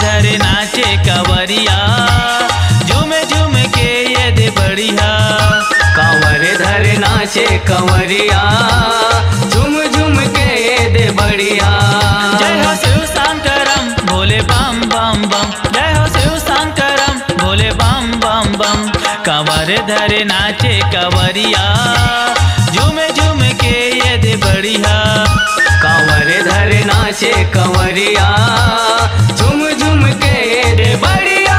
धरे नाचे कंवरिया, झूम झूम के ये दे बढ़िया। कांवर धरे नाचे कंवरिया, झूम झूम के ये दे बढ़िया। जय हो शिव शंकरम भोले बम बम बम, जय हो शिव शंकरम भोले बम बम बम। कंवर धरे नाचे कंवरिया, झूम झूम के ये दे बढ़िया। कांवर धरे नाचे कंवरिया, झूम झूम के ये दे बढ़िया।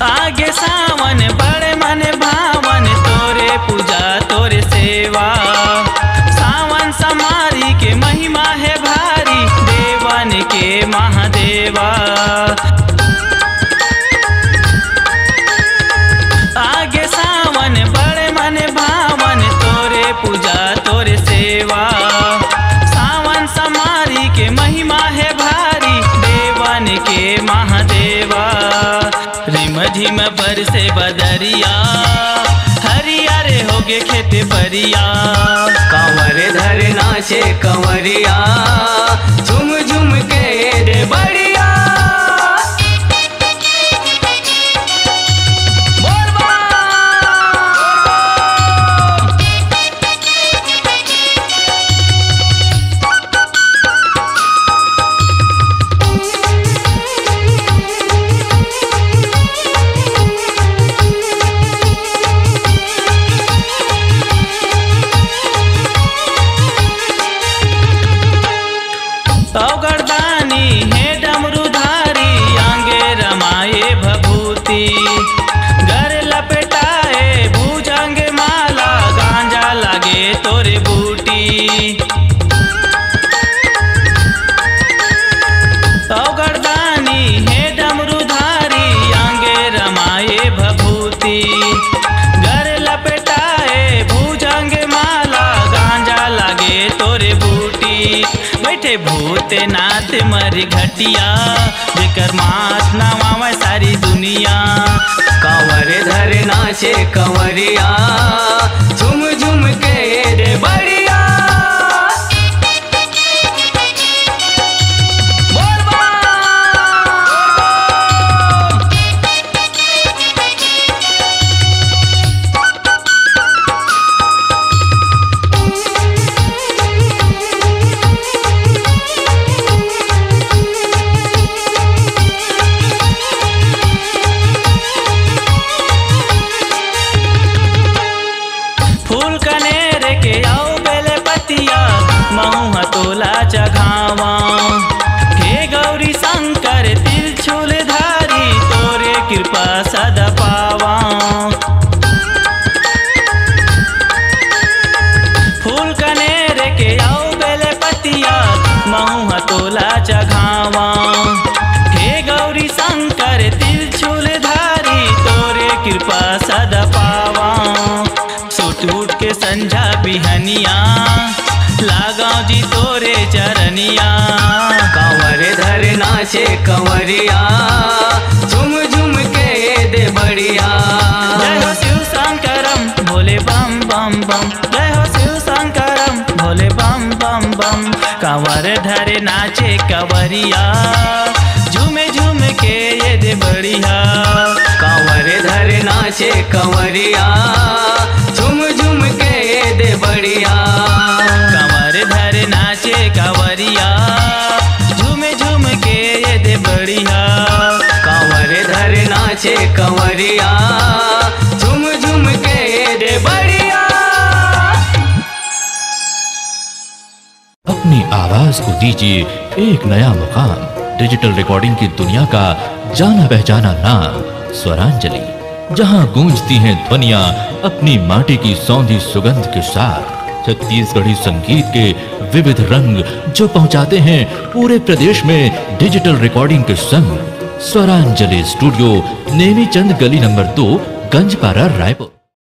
आगे सावन बड़े मन भावन, तोरे पूजा तोरे सेवा। सावन समारी के महिमा है भारी, देवन के महादेवा। आगे सावन बड़े मन भावन, तोरे पूजा तोरे सेवा। सावन समारी के महिमा है भारी, देवन के महादेवा। रिम झिम बरसे बदरिया, हरियारे होगे खेत परिया। कांवर धरे नाचे कंवरिया, झूम झूम के ये दे बढ़िया। अवगरदानी है डमरूधारी, आंगे रमाए भभूति। घर लपेटाए भुजंग माला, गांजा लागे तोरे बूटी। अवगरदानी है डमरूधारी, आंगे रमाए भभूति। घर लपेटाए भुजंग माला, गांजा लागे तोरे बूटी। बैठे भूतनाथ मर घटिया, जेकर मात नावा सारी दुनिया। कांवर धरे नाचे कंवरिया, झूम झूम के ये दे बढ़िया। फूल कनेर के आओ बेले पतिया, महुआ तोला चघावा। हे गौरी शंकर त्रिशूल धारी, तोरे कृपा सदा पावा। फूल कनेर के आओ बेले पतिया, महुआ तोला चघावा। हे गौरी शंकर त्रिशूल धारी, तोरे कृपा सदा पावा। टूट के संझा बिहनिया, लगाओ जी तोरे चरनिया। कांवर धरे नाचे कंवरिया, झूम झूम के ये दे बढ़िया। जय हो शिव शंकरम भोले बम बम बम, जय हो शिव शंकरम भोले बम बम बम। कांवर धरे नाचे कंवरिया, झूम झूम के ये दे बढ़िया। कांवर धरे नाचे कंवरिया, झूम झूम के ये दे बढ़िया। कंवर धरे नाचे कंवरिया, झूम झूम के ये दे बढ़िया। कांवर धरे नाचे कंवरिया, झूम झूम के ये दे बढ़िया। अपनी आवाज को दीजिए एक नया मुकाम। डिजिटल रिकॉर्डिंग की दुनिया का जाना पहचाना नाम स्वरांजलि, जहां गूंजती हैं ध्वनियां अपनी माटी की सौंधी सुगंध के साथ। छत्तीसगढ़ी संगीत के विविध रंग जो पहुंचाते हैं पूरे प्रदेश में डिजिटल रिकॉर्डिंग के संग। स्वरांजलि स्टूडियो, नेमीचंद गली नंबर 2, गंजपारा, रायपुर।